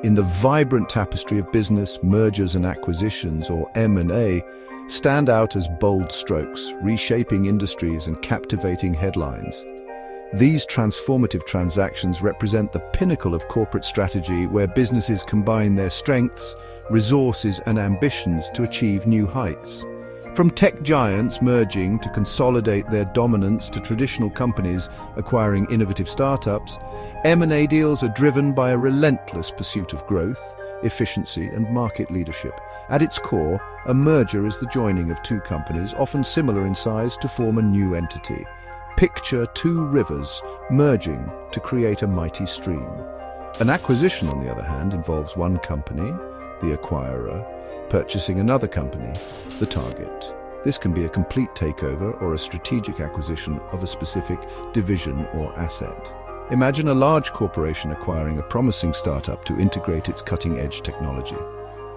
in the vibrant tapestry of business, mergers and acquisitions, or M&A, stand out as bold strokes, reshaping industries and captivating headlines. These transformative transactions represent the pinnacle of corporate strategy, where businesses combine their strengths, resources and ambitions to achieve new heights. From tech giants merging to consolidate their dominance to traditional companies acquiring innovative startups, M&A deals are driven by a relentless pursuit of growth, efficiency and market leadership. At its core, a merger is the joining of two companies, often similar in size, to form a new entity. Picture two rivers merging to create a mighty stream. An acquisition, on the other hand, involves one company, the acquirer, purchasing another company, the target. This can be a complete takeover or a strategic acquisition of a specific division or asset. Imagine a large corporation acquiring a promising startup to integrate its cutting-edge technology.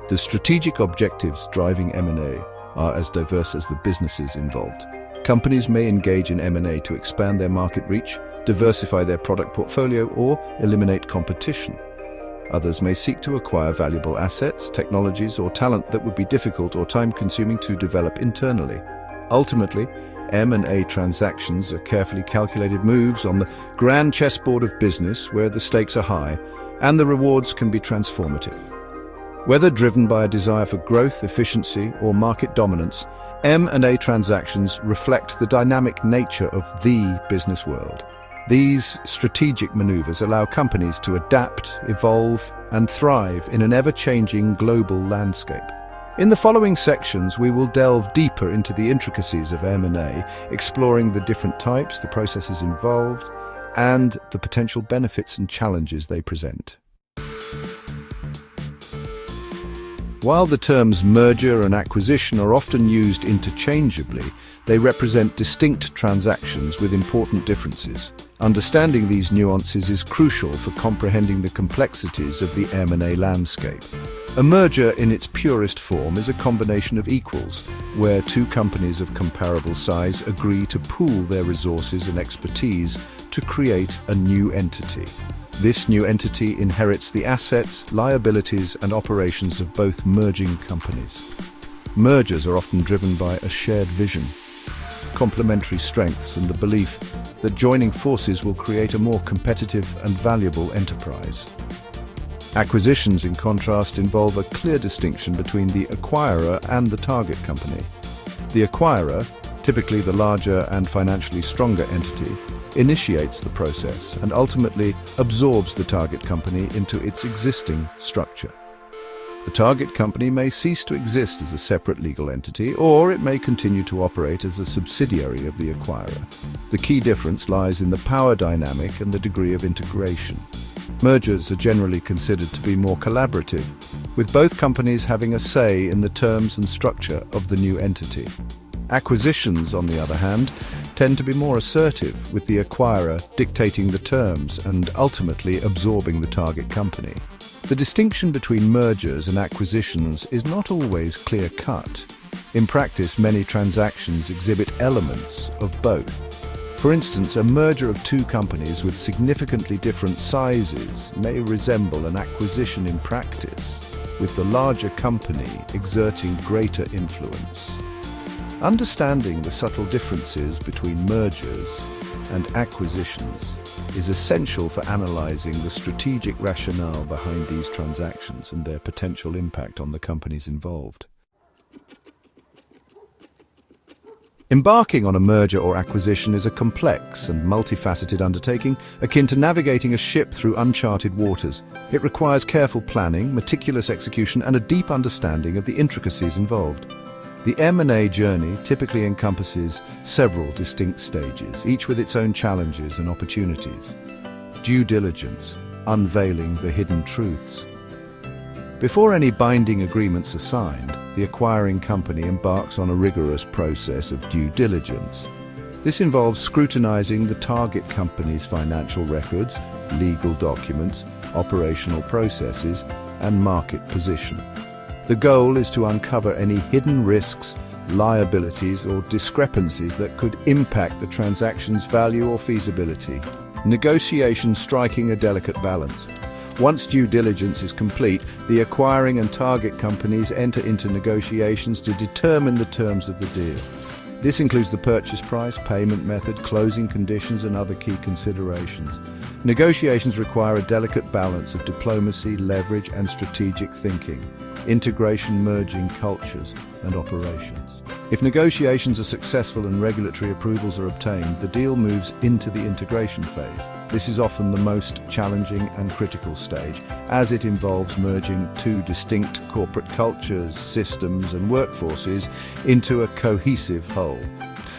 The strategic objectives driving M&A are as diverse as the businesses involved. Companies may engage in M&A to expand their market reach, diversify their product portfolio, or eliminate competition. Others may seek to acquire valuable assets, technologies, or talent that would be difficult or time-consuming to develop internally. Ultimately, M&A transactions are carefully calculated moves on the grand chessboard of business, where the stakes are high and the rewards can be transformative. Whether driven by a desire for growth, efficiency, or market dominance, M&A transactions reflect the dynamic nature of the business world. These strategic maneuvers allow companies to adapt, evolve, and thrive in an ever-changing global landscape. In the following sections, we will delve deeper into the intricacies of M&A, exploring the different types, the processes involved, and the potential benefits and challenges they present. While the terms merger and acquisition are often used interchangeably, they represent distinct transactions with important differences. Understanding these nuances is crucial for comprehending the complexities of the M&A landscape. A merger in its purest form is a combination of equals, where two companies of comparable size agree to pool their resources and expertise to create a new entity. This new entity inherits the assets, liabilities, and operations of both merging companies. Mergers are often driven by a shared vision, complementary strengths, and the belief that joining forces will create a more competitive and valuable enterprise. Acquisitions, in contrast, involve a clear distinction between the acquirer and the target company. The acquirer, typically the larger and financially stronger entity, initiates the process and ultimately absorbs the target company into its existing structure. The target company may cease to exist as a separate legal entity, or it may continue to operate as a subsidiary of the acquirer. The key difference lies in the power dynamic and the degree of integration. Mergers are generally considered to be more collaborative, with both companies having a say in the terms and structure of the new entity. Acquisitions, on the other hand, tend to be more assertive, with the acquirer dictating the terms and ultimately absorbing the target company. The distinction between mergers and acquisitions is not always clear-cut. In practice, many transactions exhibit elements of both. For instance, a merger of two companies with significantly different sizes may resemble an acquisition in practice, with the larger company exerting greater influence. Understanding the subtle differences between mergers and acquisitions is essential for analyzing the strategic rationale behind these transactions and their potential impact on the companies involved. Embarking on a merger or acquisition is a complex and multifaceted undertaking, akin to navigating a ship through uncharted waters. It requires careful planning, meticulous execution, and a deep understanding of the intricacies involved. The M&A journey typically encompasses several distinct stages, each with its own challenges and opportunities. Due diligence, unveiling the hidden truths. Before any binding agreements are signed, the acquiring company embarks on a rigorous process of due diligence. This involves scrutinizing the target company's financial records, legal documents, operational processes, and market position. The goal is to uncover any hidden risks, liabilities, or discrepancies that could impact the transaction's value or feasibility. Negotiation striking a delicate balance. Once due diligence is complete, the acquiring and target companies enter into negotiations to determine the terms of the deal. This includes the purchase price, payment method, closing conditions, and other key considerations. Negotiations require a delicate balance of diplomacy, leverage, and strategic thinking, integration merging cultures and operations. If negotiations are successful and regulatory approvals are obtained, the deal moves into the integration phase. This is often the most challenging and critical stage, as it involves merging two distinct corporate cultures, systems, and workforces into a cohesive whole.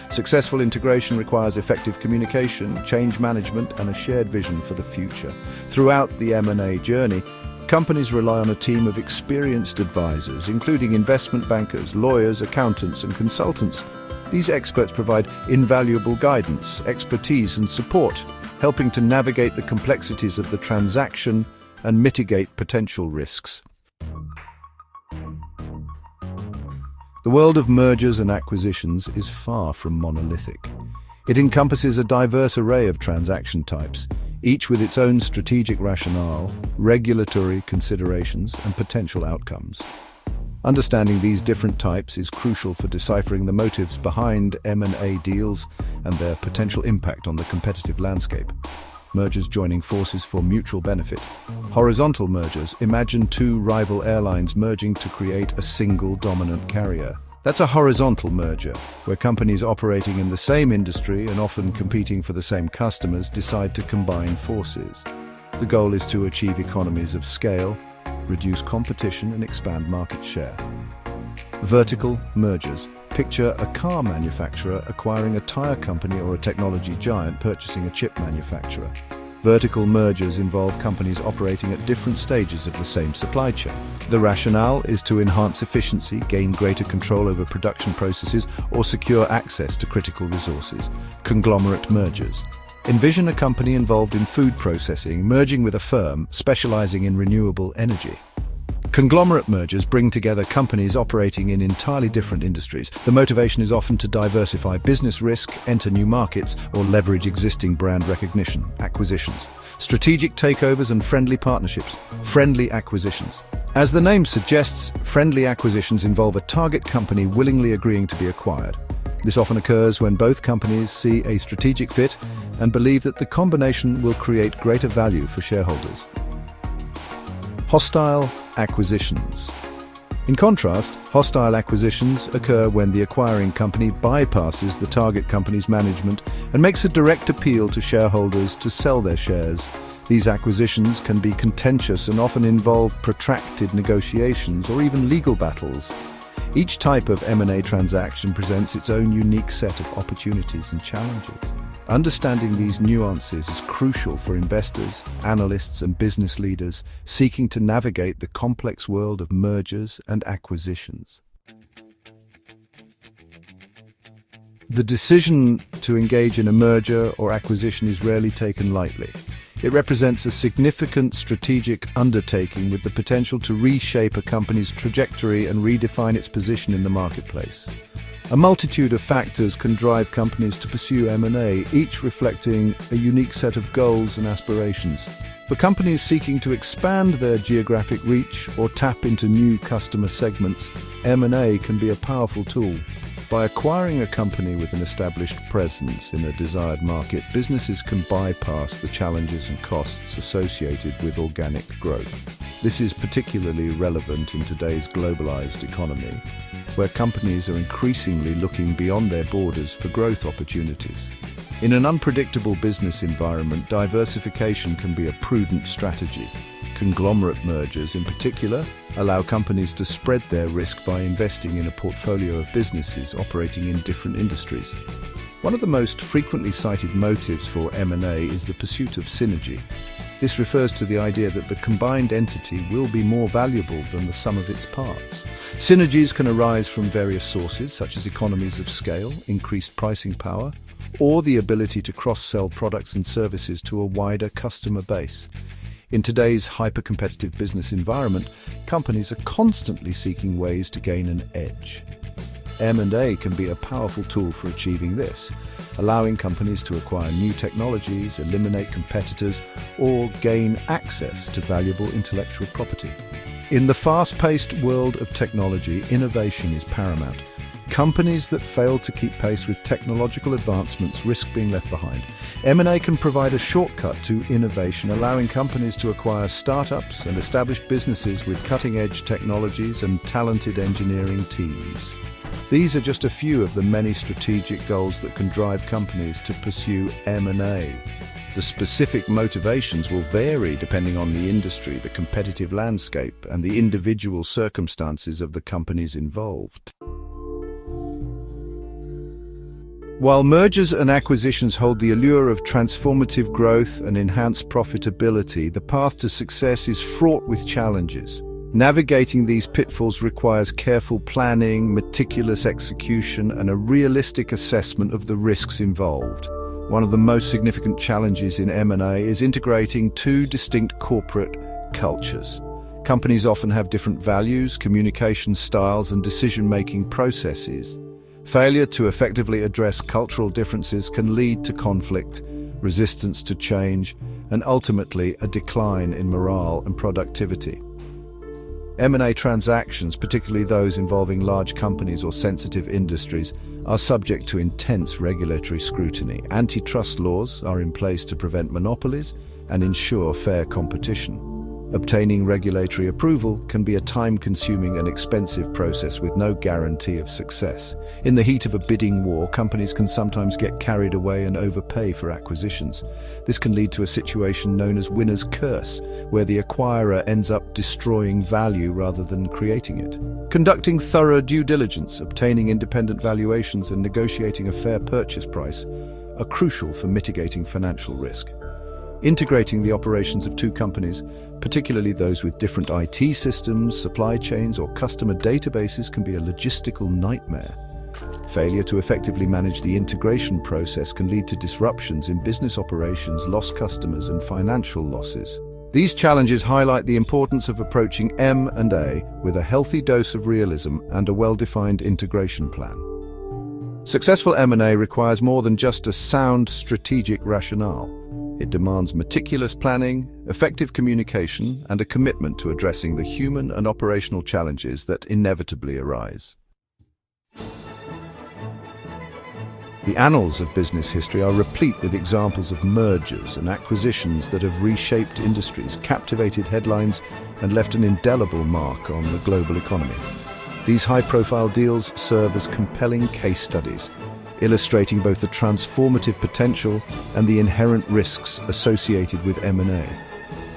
Successful integration requires effective communication, change management, and a shared vision for the future. Throughout the M&A journey, companies rely on a team of experienced advisors, including investment bankers, lawyers, accountants, and consultants. These experts provide invaluable guidance, expertise, and support, helping to navigate the complexities of the transaction and mitigate potential risks. The world of mergers and acquisitions is far from monolithic. It encompasses a diverse array of transaction types, each with its own strategic rationale, regulatory considerations, and potential outcomes. Understanding these different types is crucial for deciphering the motives behind M&A deals and their potential impact on the competitive landscape. Mergers joining forces for mutual benefit. Horizontal mergers: imagine two rival airlines merging to create a single dominant carrier. That's a horizontal merger, where companies operating in the same industry and often competing for the same customers decide to combine forces. The goal is to achieve economies of scale, reduce competition, and expand market share. Vertical mergers. Picture a car manufacturer acquiring a tire company or a technology giant purchasing a chip manufacturer. Vertical mergers involve companies operating at different stages of the same supply chain. The rationale is to enhance efficiency, gain greater control over production processes, or secure access to critical resources. Conglomerate mergers. Envision a company involved in food processing merging with a firm specializing in renewable energy. Conglomerate mergers bring together companies operating in entirely different industries. The motivation is often to diversify business risk, enter new markets, or leverage existing brand recognition. Acquisitions. Strategic takeovers and friendly partnerships. Friendly acquisitions. As the name suggests, friendly acquisitions involve a target company willingly agreeing to be acquired. This often occurs when both companies see a strategic fit and believe that the combination will create greater value for shareholders. Hostile acquisitions. In contrast, hostile acquisitions occur when the acquiring company bypasses the target company's management and makes a direct appeal to shareholders to sell their shares. These acquisitions can be contentious and often involve protracted negotiations or even legal battles. Each type of M&A transaction presents its own unique set of opportunities and challenges. Understanding these nuances is crucial for investors, analysts, and business leaders seeking to navigate the complex world of mergers and acquisitions. The decision to engage in a merger or acquisition is rarely taken lightly. It represents a significant strategic undertaking with the potential to reshape a company's trajectory and redefine its position in the marketplace. A multitude of factors can drive companies to pursue M&A, each reflecting a unique set of goals and aspirations. For companies seeking to expand their geographic reach or tap into new customer segments, M&A can be a powerful tool. By acquiring a company with an established presence in a desired market, businesses can bypass the challenges and costs associated with organic growth. This is particularly relevant in today's globalized economy, where companies are increasingly looking beyond their borders for growth opportunities. In an unpredictable business environment, diversification can be a prudent strategy. Conglomerate mergers, in particular, allow companies to spread their risk by investing in a portfolio of businesses operating in different industries. One of the most frequently cited motives for M&A is the pursuit of synergy. This refers to the idea that the combined entity will be more valuable than the sum of its parts. Synergies can arise from various sources, such as economies of scale, increased pricing power, or the ability to cross-sell products and services to a wider customer base. In today's hyper-competitive business environment, companies are constantly seeking ways to gain an edge. M&A can be a powerful tool for achieving this, allowing companies to acquire new technologies, eliminate competitors, or gain access to valuable intellectual property. In the fast-paced world of technology, innovation is paramount. Companies that fail to keep pace with technological advancements risk being left behind. M&A can provide a shortcut to innovation, allowing companies to acquire startups and establish businesses with cutting-edge technologies and talented engineering teams. These are just a few of the many strategic goals that can drive companies to pursue M&A. The specific motivations will vary depending on the industry, the competitive landscape, and the individual circumstances of the companies involved. While mergers and acquisitions hold the allure of transformative growth and enhanced profitability, the path to success is fraught with challenges. Navigating these pitfalls requires careful planning, meticulous execution, and a realistic assessment of the risks involved. One of the most significant challenges in M&A is integrating two distinct corporate cultures. Companies often have different values, communication styles, and decision-making processes. Failure to effectively address cultural differences can lead to conflict, resistance to change, and ultimately a decline in morale and productivity. M&A transactions, particularly those involving large companies or sensitive industries, are subject to intense regulatory scrutiny. Antitrust laws are in place to prevent monopolies and ensure fair competition. Obtaining regulatory approval can be a time-consuming and expensive process with no guarantee of success. In the heat of a bidding war, companies can sometimes get carried away and overpay for acquisitions. This can lead to a situation known as winner's curse, where the acquirer ends up destroying value rather than creating it. Conducting thorough due diligence, obtaining independent valuations, and negotiating a fair purchase price are crucial for mitigating financial risk. Integrating the operations of two companies, particularly those with different IT systems, supply chains, or customer databases, can be a logistical nightmare. Failure to effectively manage the integration process can lead to disruptions in business operations, lost customers, and financial losses. These challenges highlight the importance of approaching M&A with a healthy dose of realism and a well-defined integration plan. Successful M&A requires more than just a sound strategic rationale. It demands meticulous planning, effective communication, and a commitment to addressing the human and operational challenges that inevitably arise. The annals of business history are replete with examples of mergers and acquisitions that have reshaped industries, captivated headlines, and left an indelible mark on the global economy. These high-profile deals serve as compelling case studies, illustrating both the transformative potential and the inherent risks associated with M&A.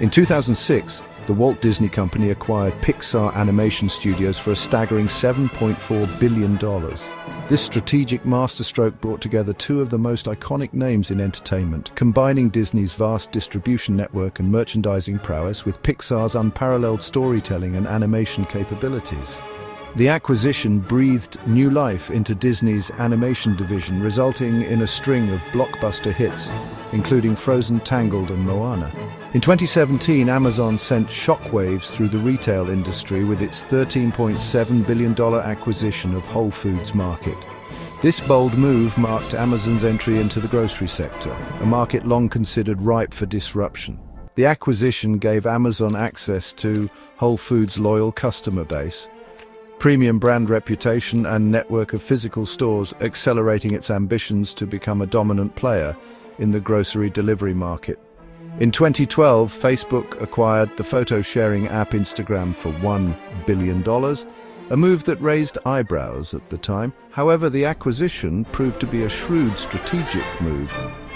In 2006, the Walt Disney Company acquired Pixar Animation Studios for a staggering $7.4 billion. This strategic masterstroke brought together two of the most iconic names in entertainment, combining Disney's vast distribution network and merchandising prowess with Pixar's unparalleled storytelling and animation capabilities. The acquisition breathed new life into Disney's animation division, resulting in a string of blockbuster hits, including Frozen, Tangled, and Moana. In 2017, Amazon sent shockwaves through the retail industry with its $13.7 billion acquisition of Whole Foods Market. This bold move marked Amazon's entry into the grocery sector, a market long considered ripe for disruption. The acquisition gave Amazon access to Whole Foods' loyal customer base, premium brand reputation, and network of physical stores, accelerating its ambitions to become a dominant player in the grocery delivery market. In 2012, Facebook acquired the photo-sharing app Instagram for $1 billion, a move that raised eyebrows at the time. However, the acquisition proved to be a shrewd strategic move,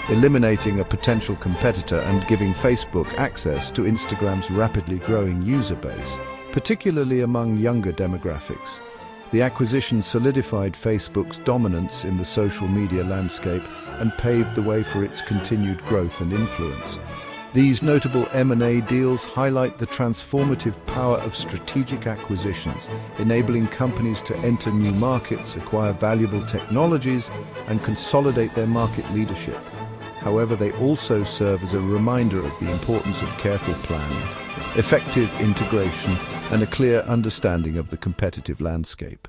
eliminating a potential competitor and giving Facebook access to Instagram's rapidly growing user base, particularly among younger demographics. The acquisition solidified Facebook's dominance in the social media landscape and paved the way for its continued growth and influence. These notable M&A deals highlight the transformative power of strategic acquisitions, enabling companies to enter new markets, acquire valuable technologies, and consolidate their market leadership. However, they also serve as a reminder of the importance of careful planning, effective integration, and a clear understanding of the competitive landscape.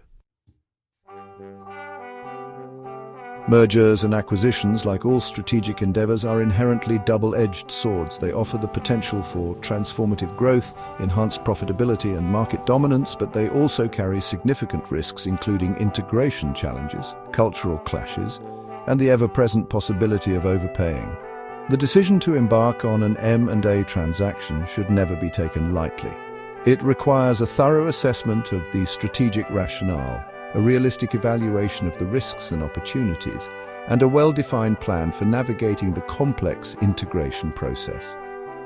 Mergers and acquisitions, like all strategic endeavors, are inherently double-edged swords. They offer the potential for transformative growth, enhanced profitability, and market dominance, but they also carry significant risks, including integration challenges, cultural clashes, and the ever-present possibility of overpaying. The decision to embark on an M&A transaction should never be taken lightly. It requires a thorough assessment of the strategic rationale, a realistic evaluation of the risks and opportunities, and a well-defined plan for navigating the complex integration process.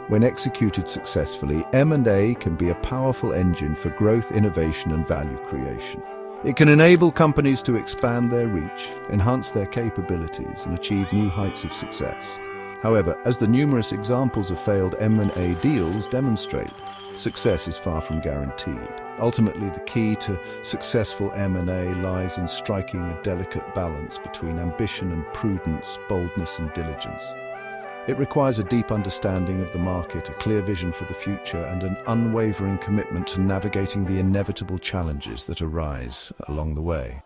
When executed successfully, M&A can be a powerful engine for growth, innovation, and value creation. It can enable companies to expand their reach, enhance their capabilities, and achieve new heights of success. However, as the numerous examples of failed M&A deals demonstrate, success is far from guaranteed. Ultimately, the key to successful M&A lies in striking a delicate balance between ambition and prudence, boldness and diligence. It requires a deep understanding of the market, a clear vision for the future, and an unwavering commitment to navigating the inevitable challenges that arise along the way.